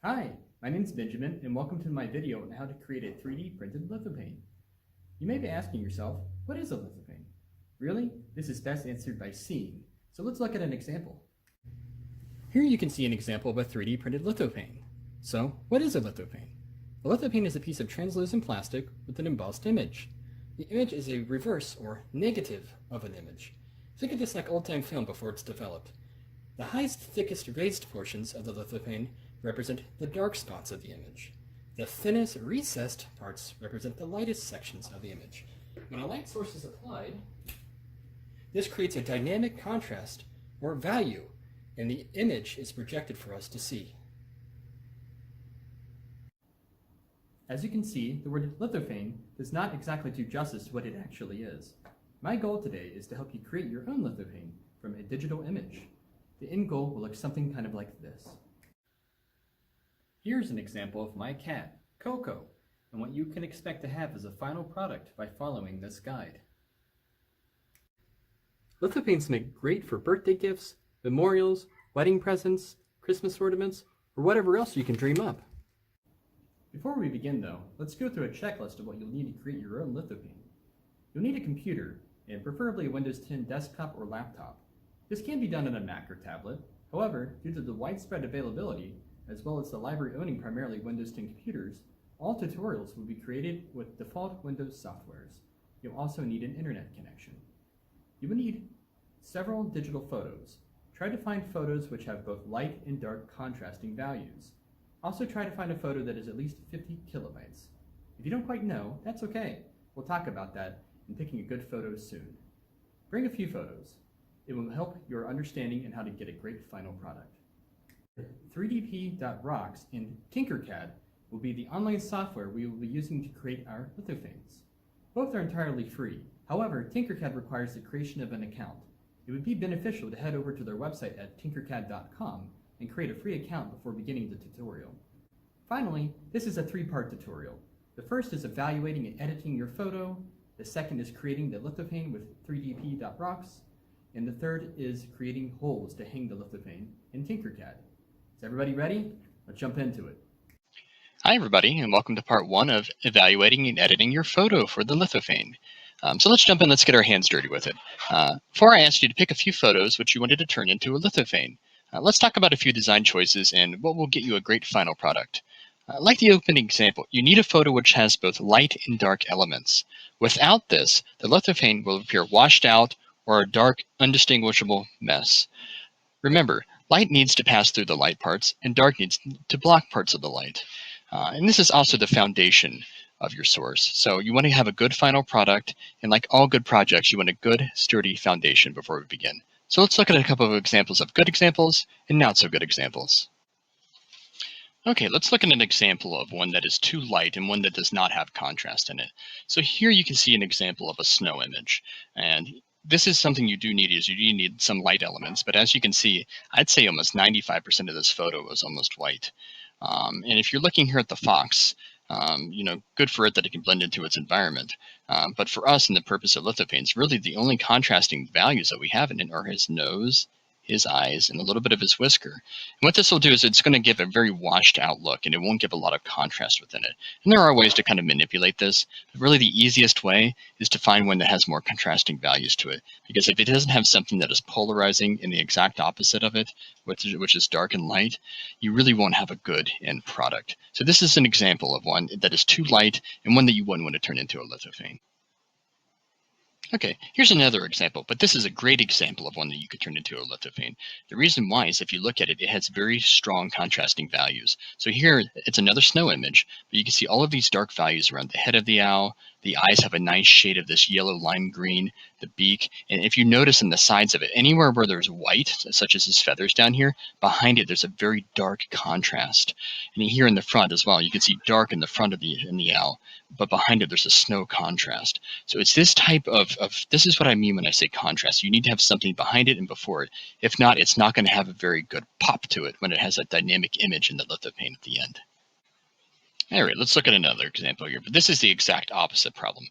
Hi, my name is Benjamin, and welcome to my video on how to create a 3D printed lithophane. You may be asking yourself, what is a lithophane? Really? This is best answered by seeing, so let's look at an example. Here you can see an example of a 3D printed lithophane. So, what is a lithophane? A lithophane is a piece of translucent plastic with an embossed image. The image is a reverse or negative of an image. Think of this like old-time film before it's developed. The highest, thickest raised portions of the lithophane represent the dark spots of the image. The thinnest, recessed parts represent the lightest sections of the image. When a light source is applied, this creates a dynamic contrast or value, and the image is projected for us to see. As you can see, the word lithophane does not exactly do justice to what it actually is. My goal today is to help you create your own lithophane from a digital image. The end goal will look something kind of like this. Here's an example of my cat, Coco, and what you can expect to have as a final product by following this guide. Lithophanes make great for birthday gifts, memorials, wedding presents, Christmas ornaments, or whatever else you can dream up. Before we begin though, let's go through a checklist of what you'll need to create your own lithophane. You'll need a computer, and preferably a Windows 10 desktop or laptop. This can be done on a Mac or tablet. However, due to the widespread availability, as well as the library owning primarily Windows 10 computers, all tutorials will be created with default Windows softwares. You'll also need an internet connection. You will need several digital photos. Try to find photos which have both light and dark contrasting values. Also try to find a photo that is at least 50 kilobytes. If you don't quite know, that's okay. We'll talk about that in picking a good photo soon. Bring a few photos. It will help your understanding and how to get a great final product. 3dp.rocks and TinkerCAD will be the online software we will be using to create our lithophanes. Both are entirely free. However, TinkerCAD requires the creation of an account. It would be beneficial to head over to their website at tinkercad.com and create a free account before beginning the tutorial. Finally, this is a three-part tutorial. The first is evaluating and editing your photo. The second is creating the lithophane with 3dp.rocks. And the third is creating holes to hang the lithophane in TinkerCAD. Is everybody ready? Let's jump into it. Hi everybody, and welcome to part one of evaluating and editing your photo for the lithophane. So let's jump in, let's get our hands dirty with it. Before I asked you to pick a few photos which you wanted to turn into a lithophane, let's talk about a few design choices and what will get you a great final product. Like the opening example, you need a photo which has both light and dark elements. Without this, the lithophane will appear washed out or a dark, undistinguishable mess. Remember, light needs to pass through the light parts, and dark needs to block parts of the light. And this is also the foundation of your source. So you want to have a good final product, and like all good projects, you want a good, sturdy foundation before we begin. So let's look at a couple of examples of good examples and not so good examples. Okay, let's look at an example of one that is too light and one that does not have contrast in it. So here you can see an example of a snow image. And this is something you do need, is you do need some light elements, but as you can see, I'd say almost 95% of this photo is almost white. And if you're looking here at the fox, good for it that it can blend into its environment. But for us, in the purpose of lithophanes, really the only contrasting values that we have in it are his nose, his eyes, and a little bit of his whisker. And what this will do is it's going to give a very washed out look, and it won't give a lot of contrast within it. And there are ways to kind of manipulate this, but really the easiest way is to find one that has more contrasting values to it. Because if it doesn't have something that is polarizing in the exact opposite of it, which is dark and light, you really won't have a good end product. So this is an example of one that is too light and one that you wouldn't want to turn into a lithophane. Okay, here's another example, but this is a great example of one that you could turn into a lithophane. The reason why is if you look at it, it has very strong contrasting values. So here, it's another snow image, but you can see all of these dark values around the head of the owl. The eyes have a nice shade of this yellow lime green, the beak, and if you notice in the sides of it, anywhere where there's white, such as his feathers down here, behind it there's a very dark contrast. And here in the front as well, you can see dark in the front of the owl, but behind it there's a snow contrast. So it's this type of this is what I mean when I say contrast. You need to have something behind it and before it. If not, it's not going to have a very good pop to it when it has a dynamic image in the lithophane at the end. All right, let's look at another example here, but this is the exact opposite problem.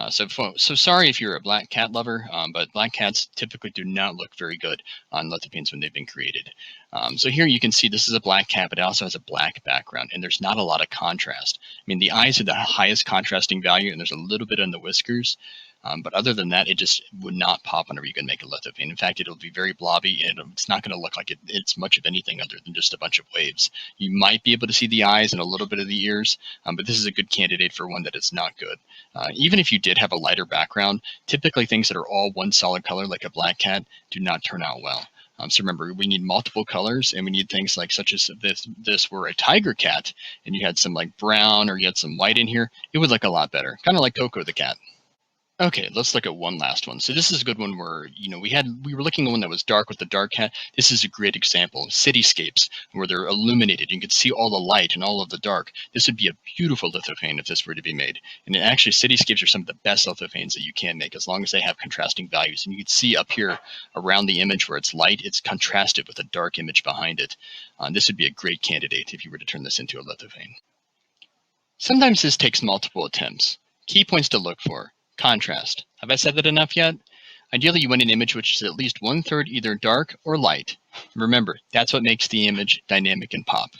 So sorry if you're a black cat lover, but black cats typically do not look very good on Lithophanes when they've been created. So here you can see this is a black cat, but it also has a black background, and there's not a lot of contrast. I mean, the eyes are the highest contrasting value, and there's a little bit on the whiskers. But other than that, it just would not pop whenever you can make a lithophane. In fact, it'll be very blobby, and it's not going to look like it's much of anything other than just a bunch of waves. You might be able to see the eyes and a little bit of the ears, but this is a good candidate for one that is not good. Even if you did have a lighter background, typically things that are all one solid color, like a black cat, do not turn out well. So remember, we need multiple colors, and we need things like such as this were a tiger cat, and you had some like brown or you had some white in here, it would look a lot better, kind of like Coco the cat. Okay, let's look at one last one. So this is a good one where, we were looking at one that was dark with the dark cat. This is a great example. Cityscapes where they're illuminated. You can see all the light and all of the dark. This would be a beautiful lithophane if this were to be made. And actually, cityscapes are some of the best lithophanes that you can make as long as they have contrasting values. And you can see up here around the image where it's light, it's contrasted with a dark image behind it. This would be a great candidate if you were to turn this into a lithophane. Sometimes this takes multiple attempts. Key points to look for. Contrast. Have I said that enough yet? Ideally, you want an image which is at least 1/3 either dark or light. Remember, that's what makes the image dynamic and pop.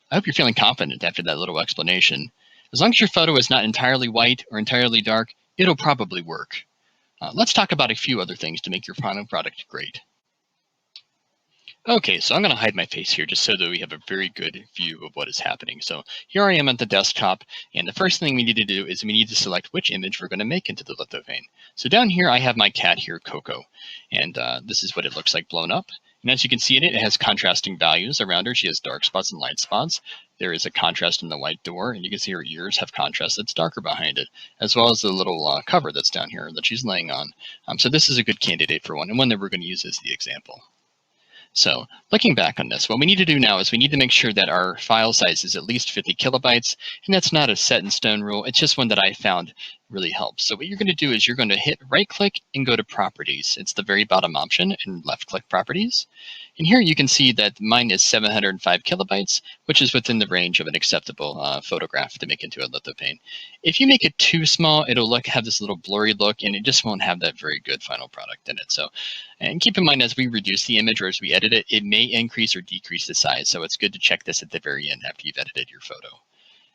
I hope you're feeling confident after that little explanation. As long as your photo is not entirely white or entirely dark, it'll probably work. Let's talk about a few other things to make your final product great. Okay, so I'm going to hide my face here just so that we have a very good view of what is happening. So here I am at the desktop, and the first thing we need to do is we need to select which image we're going to make into the lithophane. So down here I have my cat here, Coco, and this is what it looks like blown up. And as you can see in it, it has contrasting values around her. She has dark spots and light spots. There is a contrast in the white door, and you can see her ears have contrast that's darker behind it, as well as the little cover that's down here that she's laying on. So this is a good candidate for one, and one that we're going to use as the example. So looking back on this, what we need to do now is we need to make sure that our file size is at least 50 kilobytes, and that's not a set in stone rule. It's just one that I found really helps. So what you're going to do is you're going to hit right click and go to properties. It's the very bottom option, and left click properties. And here you can see that mine is 705 kilobytes, which is within the range of an acceptable photograph to make into a lithophane. If you make it too small, it'll have this little blurry look, and it just won't have that very good final product in it. So, and keep in mind, as we reduce the image or as we edit it, it may increase or decrease the size. So it's good to check this at the very end after you've edited your photo.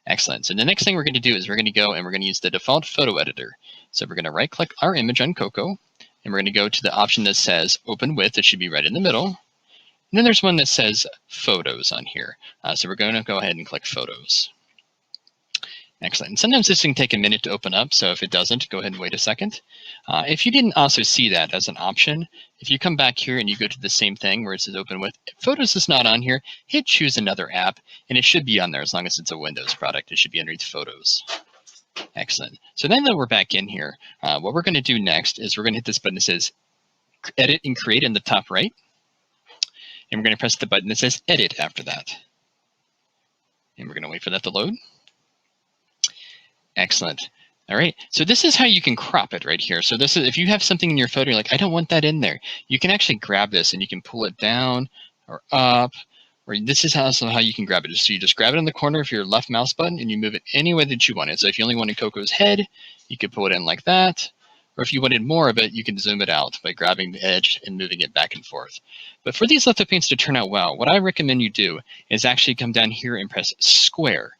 Excellent. So the next thing we're going to do is we're going to go and we're going to use the default photo editor. So we're going to right click our image on Coco, and we're going to go to the option that says open with. It should be right in the middle. And then there's one that says photos on here. So we're going to go ahead and click photos. Excellent. And sometimes this can take a minute to open up, so if it doesn't, go ahead and wait a second. If you didn't also see that as an option, if you come back here and you go to the same thing where it says open with, if Photos is not on here, hit choose another app, and it should be on there as long as it's a Windows product. It should be underneath Photos. Excellent. So then that we're back in here, what we're going to do next is we're going to hit this button that says Edit and Create in the top right, and we're going to press the button that says Edit after that. And we're going to wait for that to load. Excellent. All right, so this is how you can crop it right here. So this is, if you have something in your photo, you're like, I don't want that in there. You can actually grab this and you can pull it down or up, or this is also how you can grab it. So you just grab it in the corner of your left mouse button and you move it any way that you want it. So if you only wanted Coco's head, you could pull it in like that. Or if you wanted more of it, you can zoom it out by grabbing the edge and moving it back and forth. But for these lithophanes to turn out well, what I recommend you do is actually come down here and press square.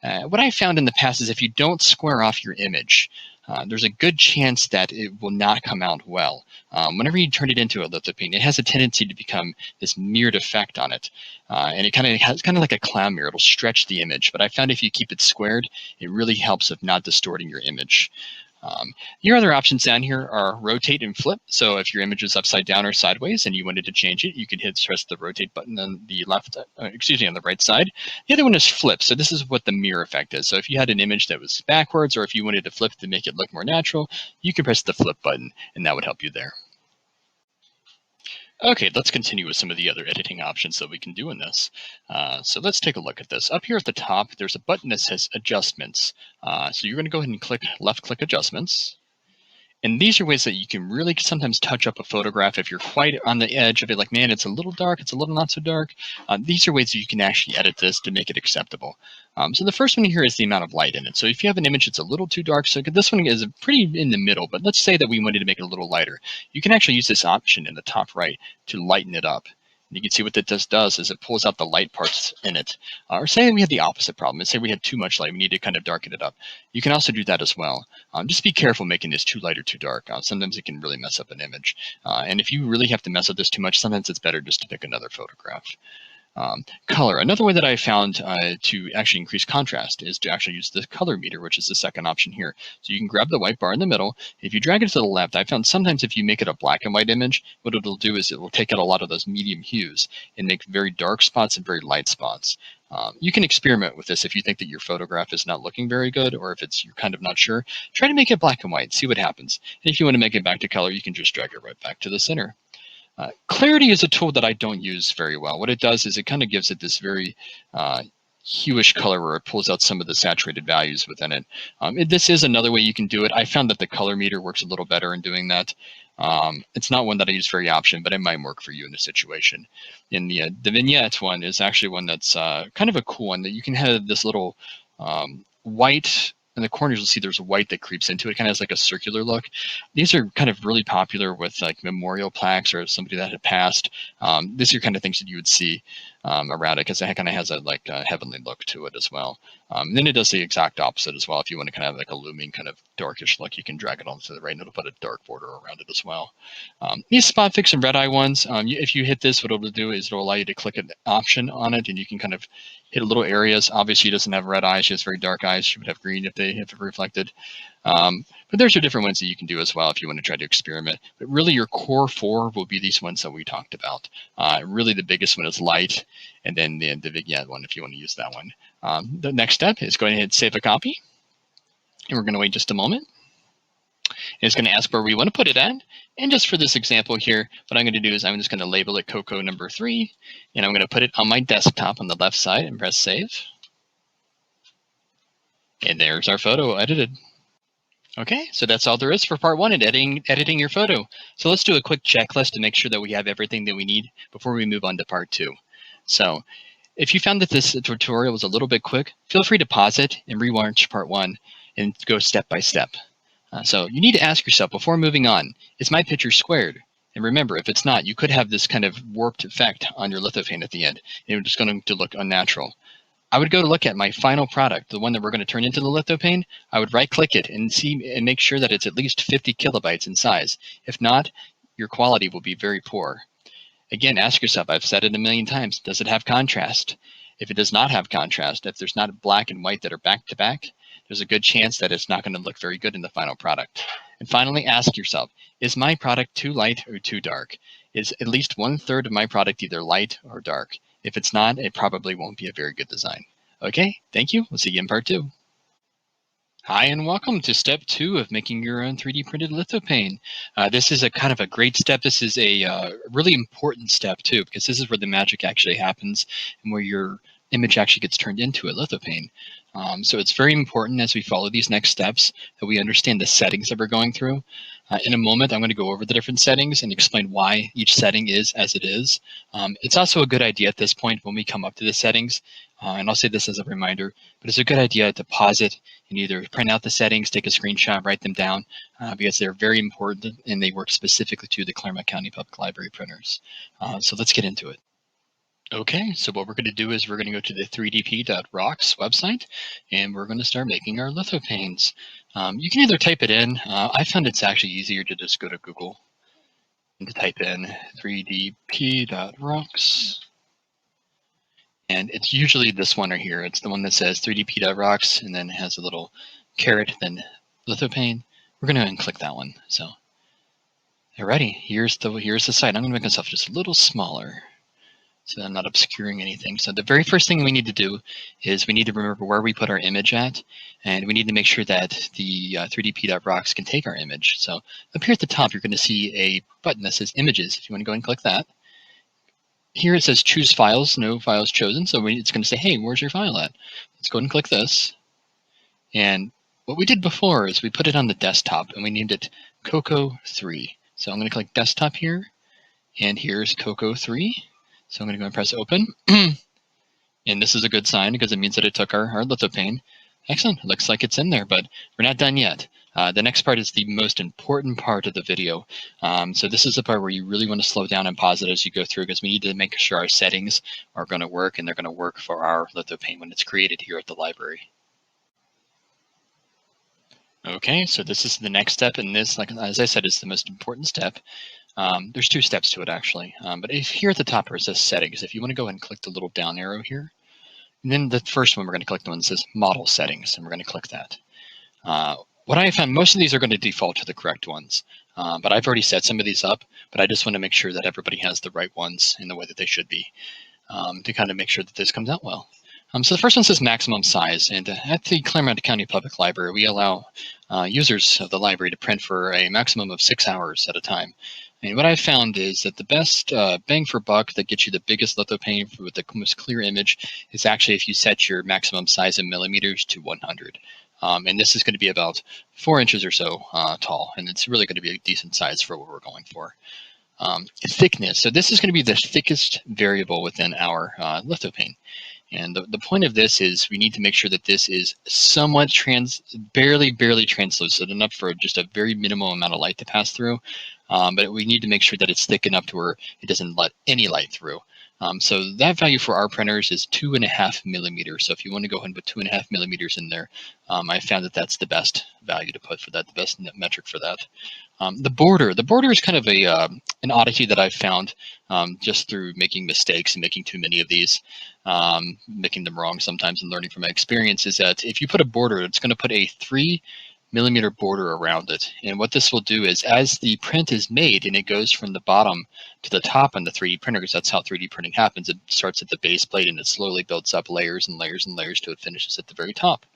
What I found in the past is if you don't square off your image, there's a good chance that it will not come out well. Whenever you turn it into a lithophane, it has a tendency to become this mirrored effect on it. And it kind of like a clown mirror. It'll stretch the image. But I found if you keep it squared, it really helps with not distorting your image. Your other options down here are rotate and flip. So if your image is upside down or sideways and you wanted to change it, you could press the rotate button on the on the right side. The other one is flip. So this is what the mirror effect is. So if you had an image that was backwards, or if you wanted to flip to make it look more natural, you can press the flip button and that would help you there. Okay, let's continue with some of the other editing options that we can do in this. So let's take a look at this. Up here at the top, there's a button that says Adjustments. So you're going to go ahead and left-click Adjustments. And these are ways that you can really sometimes touch up a photograph if you're quite on the edge of it, like, man, it's a little dark, it's a little not so dark. These are ways that you can actually edit this to make it acceptable. So the first one here is the amount of light in it. So if you have an image that's a little too dark, so this one is pretty in the middle, but let's say that we wanted to make it a little lighter. You can actually use this option in the top right to lighten it up. And you can see what that does is it pulls out the light parts in it. Or say we had the opposite problem, and say we had too much light, we need to kind of darken it up. You can also do that as well. Just be careful making this too light or too dark. Sometimes it can really mess up an image. And if you really have to mess up this too much, sometimes it's better just to pick another photograph. Color. Another way that I found to actually increase contrast is to actually use the color meter, which is the second option here. So you can grab the white bar in the middle. If you drag it to the left, I found sometimes if you make it a black and white image, what it'll do is it will take out a lot of those medium hues and make very dark spots and very light spots. You can experiment with this if you think that your photograph is not looking very good, or if you're kind of not sure. Try to make it black and white, see what happens. And if you want to make it back to color, you can just drag it right back to the center. Clarity is a tool that I don't use very well. What it does is it kind of gives it this very hueish color where it pulls out some of the saturated values within it. This is another way you can do it. I found that the color meter works a little better in doing that. It's not one that I use very often, but it might work for you in a situation. And the vignette one is actually one that's kind of a cool one that you can have this little white. In the corners, you'll see there's a white that creeps into it. It kind of has like a circular look. These are kind of really popular with like memorial plaques or somebody that had passed. These are kind of things that you would see around it because it kind of has a like a heavenly look to it as well. Then it does the exact opposite as well. If you want to kind of have like a looming kind of darkish look, you can drag it on to the right and it'll put a dark border around it as well. These spot fix and red eye ones, if you hit this, what it'll do is it'll allow you to click an option on it and you can kind of hit little areas. Obviously, she doesn't have red eyes. She has very dark eyes. She would have green if it reflected. But there's different ones that you can do as well if you want to try to experiment. But really, your core four will be these ones that we talked about. Really, the biggest one is light, and then the vignette one if you want to use that one. The next step is go ahead and save a copy. And we're going to wait just a moment. And it's going to ask where we want to put it at. And just for this example here, what I'm going to do is I'm just going to label it Cocoa number 3. And I'm going to put it on my desktop on the left side and press save. And there's our photo edited. Okay, so that's all there is for part 1 in editing your photo. So let's do a quick checklist to make sure that we have everything that we need before we move on to part 2. So if you found that this tutorial was a little bit quick, feel free to pause it and rewatch part 1 and go step by step. So you need to ask yourself before moving on, is my picture squared? And remember, if it's not, you could have this kind of warped effect on your lithophane at the end. It's just going to look unnatural. I would go to look at my final product, the one that we're going to turn into the lithophane. I would right-click it and see and make sure that it's at least 50 kilobytes in size. If not, your quality will be very poor. Again, ask yourself, I've said it a million times, does it have contrast? If it does not have contrast, if there's not black and white that are back to back, there's a good chance that it's not going to look very good in the final product. And finally, ask yourself, is my product too light or too dark? Is at least 1/3 of my product either light or dark? If it's not, it probably won't be a very good design. Okay, thank you. We'll see you in part 2. Hi, and welcome to step 2 of making your own 3D printed lithophane. This is a kind of a great step. This is a really important step too, because this is where the magic actually happens and where your image actually gets turned into a lithophane. So it's very important as we follow these next steps that we understand the settings that we're going through. In a moment, I'm going to go over the different settings and explain why each setting is as it is. It's also a good idea at this point when we come up to the settings, and I'll say this as a reminder, but it's a good idea to pause it and either print out the settings, take a screenshot, write them down, because they're very important and they work specifically to the Claremont County Public Library printers. So let's get into it. Okay, so what we're going to do is we're going to go to the 3dp.rocks website, and we're going to start making our lithophanes. You can either type it in. I found it's actually easier to just go to Google and to type in 3dp.rocks. And it's usually this one right here. It's the one that says 3dp.rocks and then has a little caret, then lithophane. We're going to go ahead and click that one. So, alrighty, here's the site. I'm going to make myself just a little smaller, so I'm not obscuring anything. So the very first thing we need to do is we need to remember where we put our image at, and we need to make sure that the 3dp.rocks can take our image. So up here at the top, you're going to see a button that says Images. If you want to go and click that. Here it says Choose Files, no files chosen. So it's going to say, hey, where's your file at? Let's go ahead and click this. And what we did before is we put it on the desktop, and we named it Coco 3. So I'm going to click desktop here, and here's Coco 3. So I'm going to go and press open. And this is a good sign because it means that it took our lithophane. Excellent, it looks like it's in there, but we're not done yet. The next part is the most important part of the video. So this is the part where you really want to slow down and pause it as you go through, because we need to make sure our settings are going to work, and they're going to work for our lithophane when it's created here at the library. Okay, so this is the next step, and this, like as I said, is the most important step. There's two steps to it actually, but if here at the top where it says settings, if you want to go ahead and click the little down arrow here, and then the first one we're going to click the one that says model settings, and we're going to click that. What I found, most of these are going to default to the correct ones, but I've already set some of these up, but I just want to make sure that everybody has the right ones in the way that they should be, to kind of make sure that this comes out well. So the first one says maximum size, and at the Claremont County Public Library, we allow users of the library to print for a maximum of 6 hours at a time. And what I've found is that the best bang for buck that gets you the biggest lithophane with the most clear image is actually if you set your maximum size in millimeters to 100. And this is going to be about 4 inches or so tall, and it's really going to be a decent size for what we're going for. Thickness, so this is going to be the thickest variable within our lithophane. And the point of this is we need to make sure that this is somewhat barely translucent, enough for just a very minimal amount of light to pass through. But we need to make sure that it's thick enough to where it doesn't let any light through. So that value for our printers is 2.5 millimeters. So if you want to go ahead and put 2.5 millimeters in there, I found that that's the best value to put for that, the best metric for that. The border is kind of an oddity that I've found just through making mistakes and making too many of these, making them wrong sometimes and learning from my experience, is that if you put a border, it's going to put a 3 millimeter border around it. And what this will do is, as the print is made and it goes from the bottom to the top on the 3D printer, because that's how 3D printing happens, it starts at the base plate and it slowly builds up layers and layers and layers till it finishes at the very top.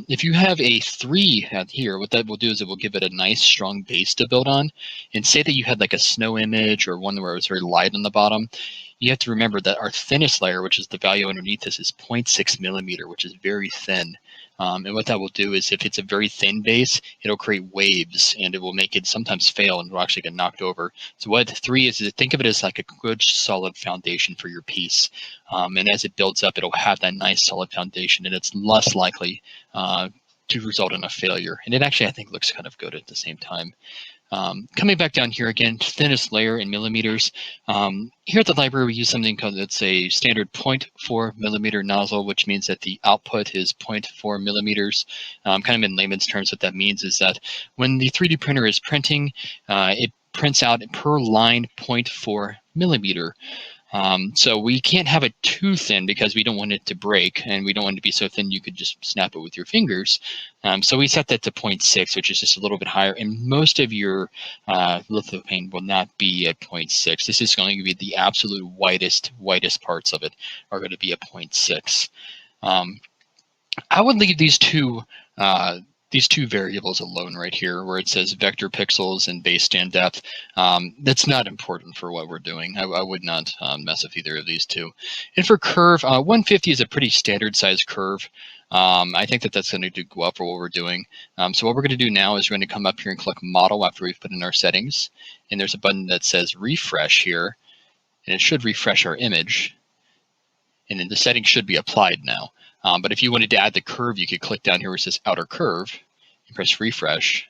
If you have a 3 here, what that will do is it will give it a nice strong base to build on. And say that you had like a snow image or one where it was very light on the bottom, you have to remember that our thinnest layer, which is the value underneath this, is 0.6 millimeter, which is very thin. And what that will do is, if it's a very thin base, it'll create waves and it will make it sometimes fail and will actually get knocked over. So what 3 is think of it as like a good solid foundation for your piece. And as it builds up, it'll have that nice solid foundation, and it's less likely to result in a failure. And it actually, I think, looks kind of good at the same time. Coming back down here again, thinnest layer in millimeters. Here at the library, we use something called, it's a standard 0.4 millimeter nozzle, which means that the output is 0.4 millimeters. Kind of in layman's terms, what that means is that when the 3D printer is printing, it prints out per line 0.4 millimeter. So we can't have it too thin because we don't want it to break, and we don't want it to be so thin you could just snap it with your fingers. So we set that to 0.6, which is just a little bit higher, and most of your lithophane will not be at 0.6. This is going to be the absolute whitest parts of it are going to be at 0.6. I would leave these two variables alone right here, where it says vector pixels and base stand depth. That's not important for what we're doing. I would not mess with either of these two. And for curve, 150 is a pretty standard size curve. I think that that's going to go up for what we're doing. So what we're going to do now is we're going to come up here and click model after we've put in our settings. And there's a button that says refresh here, and it should refresh our image. And then the settings should be applied now. But if you wanted to add the curve, you could click down here where it says outer curve and press refresh,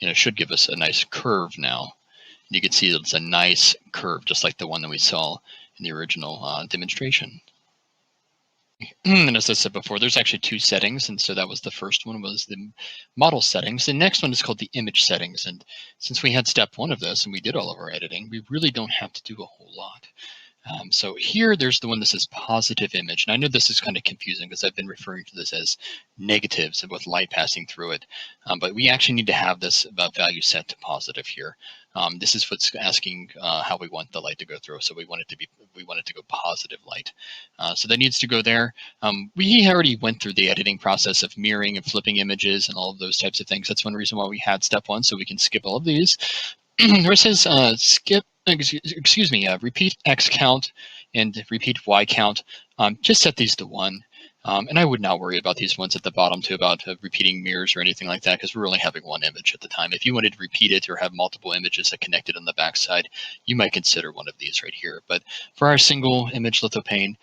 and it should give us a nice curve now. And you can see that it's a nice curve, just like the one that we saw in the original demonstration. And as I said before, there's actually 2 settings, and so that was the first one, was the model settings. The next one is called the image settings, and since we had step 1 of this and we did all of our editing, we really don't have to do a whole lot. So here, there's the one that says positive image. And I know this is kind of confusing because I've been referring to this as negatives with light passing through it. But we actually need to have this value set to positive here. This is what's asking how we want the light to go through. So we want it to go positive light. So that needs to go there. We already went through the editing process of mirroring and flipping images and all of those types of things. That's one reason why we had step 1, so we can skip all of these. Where it says repeat X count and repeat Y count, just set these to 1. And I would not worry about these ones at the bottom too, about repeating mirrors or anything like that, because we're only having one image at the time. If you wanted to repeat it or have multiple images that connected on the backside, you might consider one of these right here. But for our single image lithophane,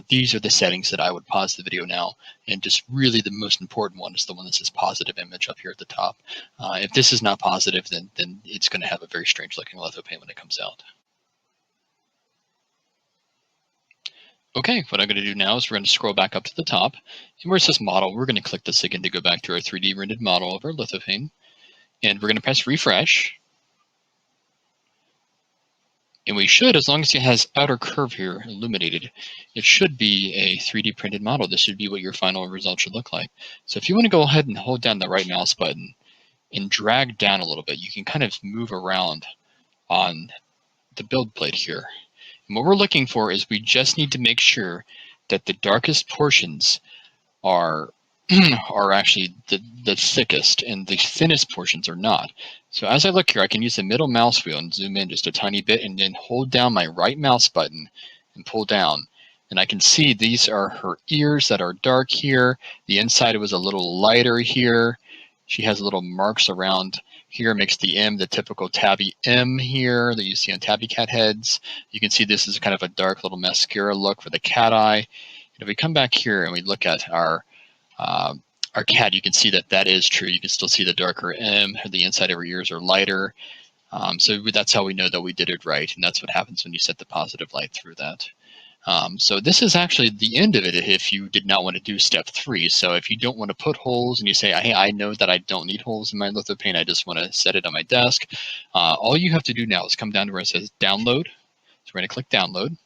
these are the settings that I would pause the video now. And just really the most important one is the one that says positive image up here at the top. If this is not positive, then it's going to have a very strange looking lithophane when it comes out. Okay, what I'm going to do now is we're going to scroll back up to the top, and where it says model, we're going to click this again to go back to our 3D rendered model of our lithophane, and we're going to press refresh. And we should, as long as it has outer curve here illuminated, it should be a 3D printed model. This should be what your final result should look like. So if you want to go ahead and hold down the right mouse button and drag down a little bit, you can kind of move around on the build plate here. And what we're looking for is we just need to make sure that the darkest portions are actually the thickest and the thinnest portions are not. So as I look here, I can use the middle mouse wheel and zoom in just a tiny bit and then hold down my right mouse button and pull down. And I can see these are her ears that are dark here. The inside was a little lighter here. She has little marks around here, makes the M the typical tabby M here that you see on tabby cat heads. You can see this is kind of a dark little mascara look for the cat eye. And if we come back here and we look at our cat, you can see that that is true. You can still see the darker M. The inside of her ears are lighter. So that's how we know that we did it right. And that's what happens when you set the positive light through that. So this is actually the end of it if you did not want to do step 3. So if you don't want to put holes and you say, hey, I know that I don't need holes in my lithophane, I just want to set it on my desk. All you have to do now is come down to where it says download. So we're going to click download.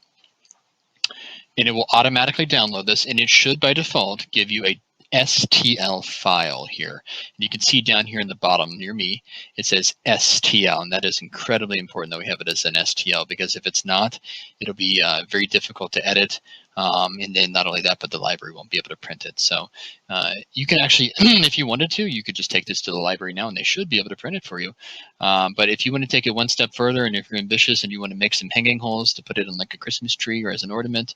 And it will automatically download this, and it should by default give you a STL file here. And you can see down here in the bottom near me, it says STL, and that is incredibly important that we have it as an STL, because if it's not, it'll be very difficult to edit. And then not only that, but the library won't be able to print it. So you can actually, if you wanted to, you could just take this to the library now and they should be able to print it for you. But if you want to take it one step further, and if you're ambitious and you want to make some hanging holes to put it on like a Christmas tree or as an ornament,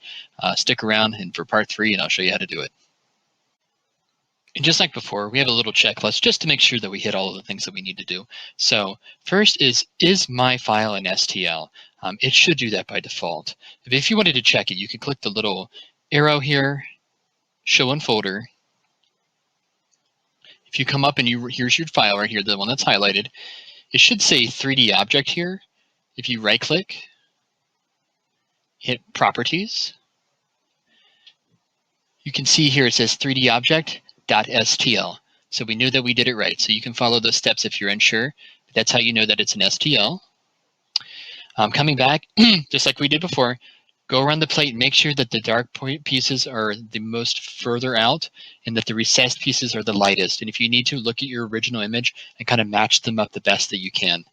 stick around and for part 3 and I'll show you how to do it. And just like before, we have a little checklist just to make sure that we hit all of the things that we need to do. So first is my file an STL? It should do that by default. If you wanted to check it, you can click the little arrow here, show in folder. If you come up and here's your file right here, the one that's highlighted, it should say 3D object here. If you right click, hit properties, you can see here it says 3D object.stl. So we knew that we did it right. So you can follow those steps if you're unsure. That's how you know that it's an STL. Coming back, just like we did before, go around the plate, make sure that the dark pieces are the most further out and that the recessed pieces are the lightest. And if you need to, look at your original image and kind of match them up the best that you can.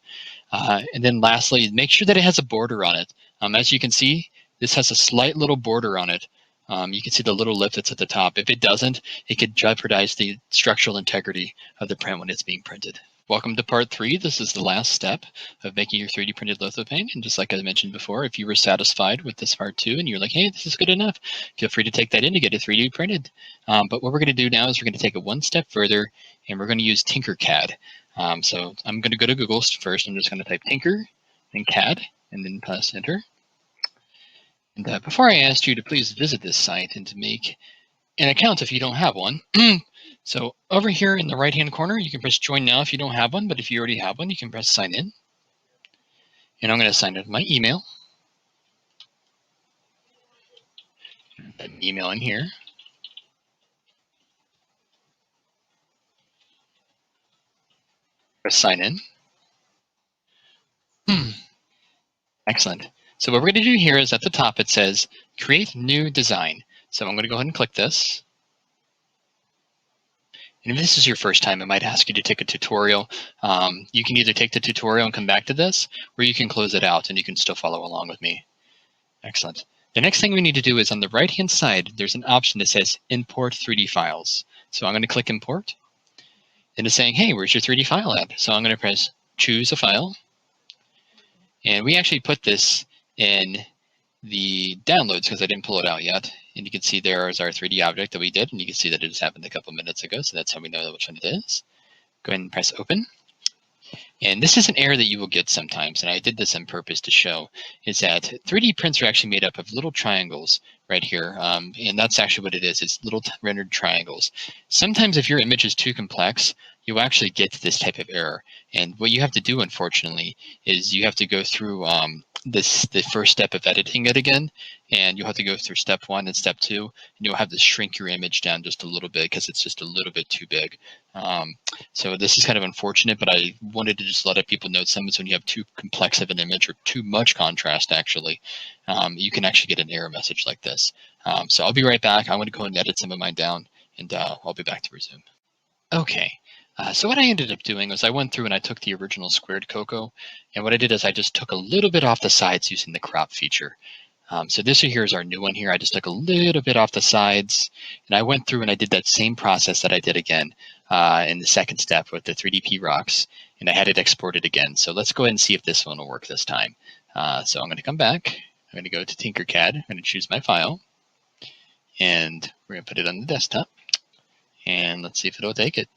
And then lastly, make sure that it has a border on it. As you can see, this has a slight little border on it. You can see the little lip that's at the top. If it doesn't, it could jeopardize the structural integrity of the print when it's being printed. Welcome to part 3. This is the last step of making your 3D printed lithophane. And just like I mentioned before, if you were satisfied with this part 2 and you're like, hey, this is good enough, feel free to take that in to get it 3D printed. But what we're going to do now is we're going to take it one step further and we're going to use TinkerCAD. So I'm going to go to Google first. I'm just going to type Tinker and CAD and then press enter. And before I asked you to please visit this site and to make an account if you don't have one. So over here in the right-hand corner, you can press join now if you don't have one, but if you already have one, you can press sign in. And I'm going to sign in with my email. Put an email in here. Press sign in. Excellent. So what we're going to do here is at the top, it says create new design. So I'm going to go ahead and click this. And if this is your first time, it might ask you to take a tutorial. You can either take the tutorial and come back to this, or you can close it out and you can still follow along with me. Excellent. The next thing we need to do is on the right-hand side, there's an option that says import 3D files. So I'm going to click import. And it's saying, hey, where's your 3D file at? So I'm going to press choose a file. And we actually put this in the downloads because I didn't pull it out yet. And you can see there is our 3D object that we did, and you can see that it just happened a couple minutes ago, so that's how we know which one it is. Go ahead and press open. And this is an error that you will get sometimes, and I did this on purpose to show, is that 3D prints are actually made up of little triangles right here, and that's actually what it is. It's little rendered triangles. Sometimes if your image is too complex, you'll actually get this type of error. And what you have to do, unfortunately, is you have to go through the first step of editing it again, and you'll have to go through step 1 and step 2, and you'll have to shrink your image down just a little bit because it's just a little bit too big. So this is kind of unfortunate, but I wanted to just let people know sometimes when you have too complex of an image or too much contrast, actually, you can actually get an error message like this. So I'll be right back. I'm going to go and edit some of mine down, and I'll be back to resume. Okay. So what I ended up doing was I went through and I took the original squared Cocoa, and what I did is I just took a little bit off the sides using the crop feature. So this here is our new one here. I just took a little bit off the sides, and I went through and I did that same process that I did again in the second step with the 3DP rocks, and I had it exported again. So let's go ahead and see if this one will work this time. So I'm going to come back. I'm going to go to TinkerCAD. I'm going to choose my file, and we're going to put it on the desktop, and let's see if it'll take it.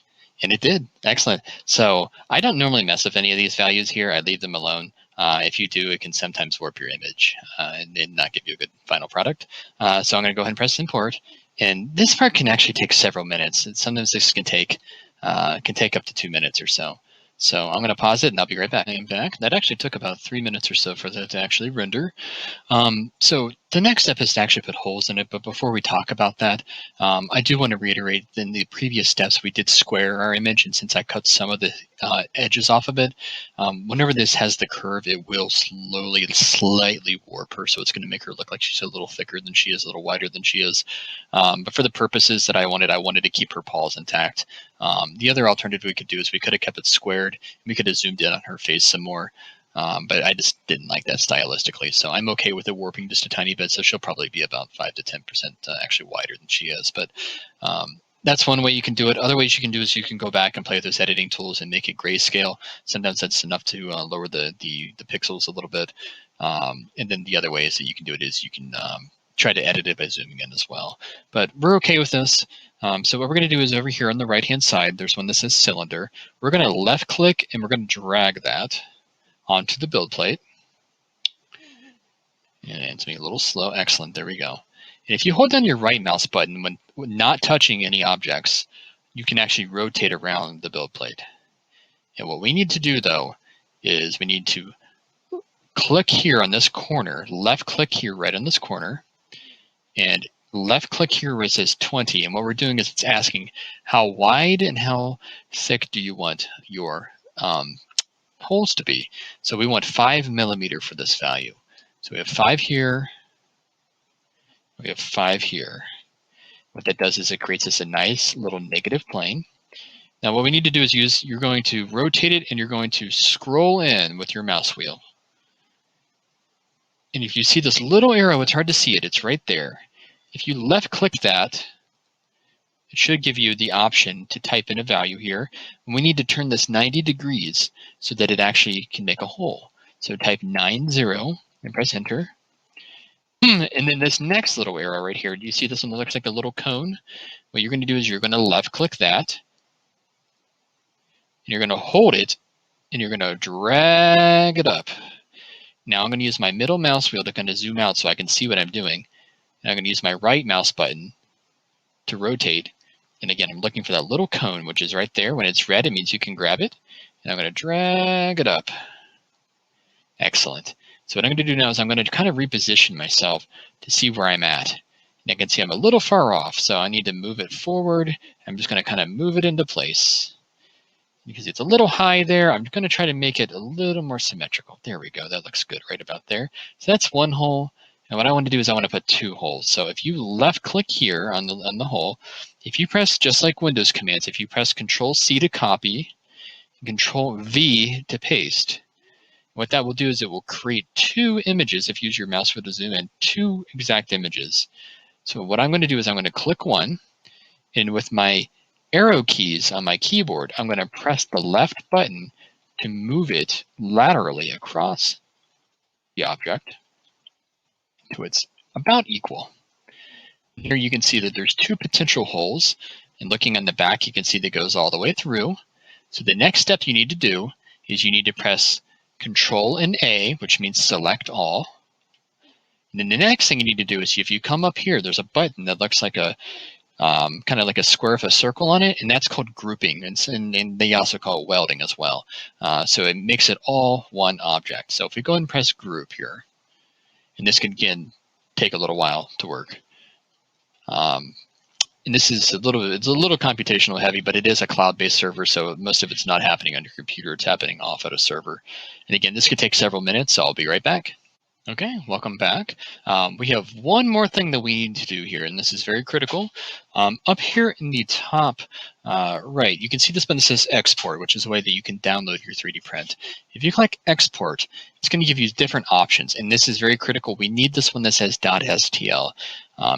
And it did. Excellent. So I don't normally mess with any of these values here. I leave them alone. If you do, it can sometimes warp your image and not give you a good final product. So I'm going to go ahead and press import. And this part can actually take several minutes. And sometimes this can take up to 2 minutes or so. So I'm going to pause it and I'll be right back. I'm back. That actually took about 3 minutes or so for that to actually render. So the next step is to actually put holes in it. But before we talk about that, I do want to reiterate in the previous steps, we did square our image. And since I cut some of the edges off of it, whenever this has the curve, it will slowly, slightly warp her. So it's going to make her look like she's a little thicker than she is, a little wider than she is. But for the purposes that I wanted to keep her paws intact. The other alternative we could do is we could have kept it squared. We could have zoomed in on her face some more. But I just didn't like that stylistically. So I'm okay with it warping just a tiny bit. So she'll probably be about 5 to 10% actually wider than she is. But that's one way you can do it. Other ways you can do is you can go back and play with those editing tools and make it grayscale. Sometimes that's enough to lower the pixels a little bit. And then the other way is that you can do it is you can try to edit it by zooming in as well. But we're okay with this. So what we're going to do is over here on the right-hand side, there's one that says cylinder. We're going to left-click and we're going to drag that onto the build plate. And it's being a little slow. Excellent. There we go. And if you hold down your right mouse button when not touching any objects, you can actually rotate around the build plate. And what we need to do, though, is we need to click here on this corner, left-click here right on this corner, and left-click here where it says 20. And what we're doing is it's asking how wide and how thick do you want your holes to be. So we want 5 millimeter for this value. So we have 5 here. We have 5 here. What that does is it creates us a nice little negative plane. Now what we need to do is you're going to rotate it and you're going to scroll in with your mouse wheel. And if you see this little arrow, it's hard to see it. It's right there. If you left click that, it should give you the option to type in a value here. And we need to turn this 90 degrees so that it actually can make a hole. So type 90 and press enter. And then this next little arrow right here, do you see this one that looks like a little cone? What you're going to do is you're going to left click that. And you're going to hold it and you're going to drag it up. Now I'm going to use my middle mouse wheel to kind of zoom out so I can see what I'm doing. And I'm going to use my right mouse button to rotate. And again, I'm looking for that little cone, which is right there. When it's red, it means you can grab it. And I'm going to drag it up. Excellent. So what I'm going to do now is I'm going to kind of reposition myself to see where I'm at. And I can see I'm a little far off, so I need to move it forward. I'm just going to kind of move it into place. Because it's a little high there, I'm going to try to make it a little more symmetrical. There we go. That looks good right about there. So that's one hole. And what I want to do is I want to put 2 holes. So if you left click here on the hole, if you press just like Windows commands, if you press Control C to copy, and Control V to paste, what that will do is it will create 2 images. If you use your mouse wheel to zoom in, 2 exact images. So what I'm going to do is I'm going to click one, and with my arrow keys on my keyboard, I'm going to press the left button to move it laterally across the object to it's about equal. Here you can see that there's 2 potential holes, and looking on the back, you can see that goes all the way through. So the next step you need to do is you need to press Control and A, which means select all. And then the next thing you need to do is if you come up here, there's a button that looks like a kind of like a square with a circle on it, and that's called grouping, and they also call it welding as well. So it makes it all one object. So if we go ahead and press group here, and this can again take a little while to work. And this is it's a little computational heavy, but it is a cloud-based server, so most of it's not happening on your computer. It's happening off at a server. And again, this could take several minutes, so I'll be right back. Okay, welcome back. We have one more thing that we need to do here, and this is very critical. Up here in the top right, you can see this button that says Export, which is a way that you can download your 3D print. If you click Export, it's going to give you different options, and this is very critical. We need this one that says .stl.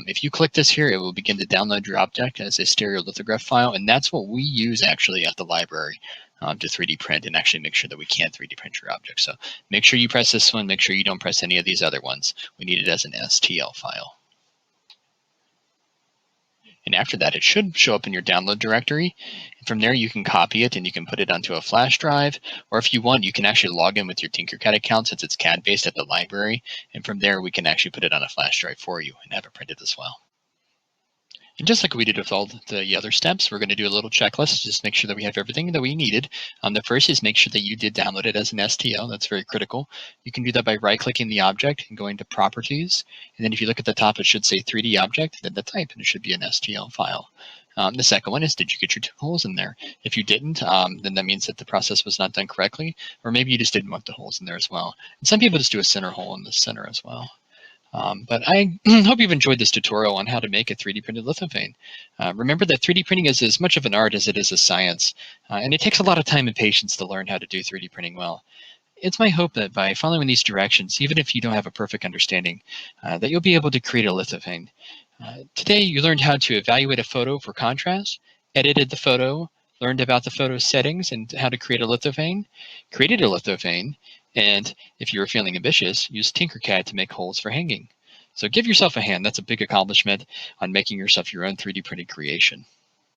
If you click this here, it will begin to download your object as a stereolithograph file, and that's what we use actually at the library to 3D print and actually make sure that we can 3D print your object. So make sure you press this one, make sure you don't press any of these other ones. We need it as an STL file. And after that, it should show up in your download directory. And from there, you can copy it and you can put it onto a flash drive. Or if you want, you can actually log in with your TinkerCAD account since it's CAD-based at the library. And from there, we can actually put it on a flash drive for you and have it printed as well. And just like we did with all the other steps, we're going to do a little checklist, just make sure that we have everything that we needed. The first is make sure that you did download it as an STL. That's very critical. You can do that by right-clicking the object and going to Properties. And then if you look at the top, it should say 3D Object, then the type, and it should be an STL file. The second one is, did you get your 2 holes in there? If you didn't, then that means that the process was not done correctly, or maybe you just didn't want the holes in there as well. And some people just do a center hole in the center as well. But I hope you've enjoyed this tutorial on how to make a 3D printed lithophane. Remember that 3D printing is as much of an art as it is a science, and it takes a lot of time and patience to learn how to do 3D printing well. It's my hope that by following these directions, even if you don't have a perfect understanding, that you'll be able to create a lithophane. Today, you learned how to evaluate a photo for contrast, edited the photo, learned about the photo settings and how to create a lithophane, created a lithophane, and if you were feeling ambitious, use TinkerCAD to make holes for hanging. So give yourself a hand. That's a big accomplishment on making yourself your own 3D printed creation.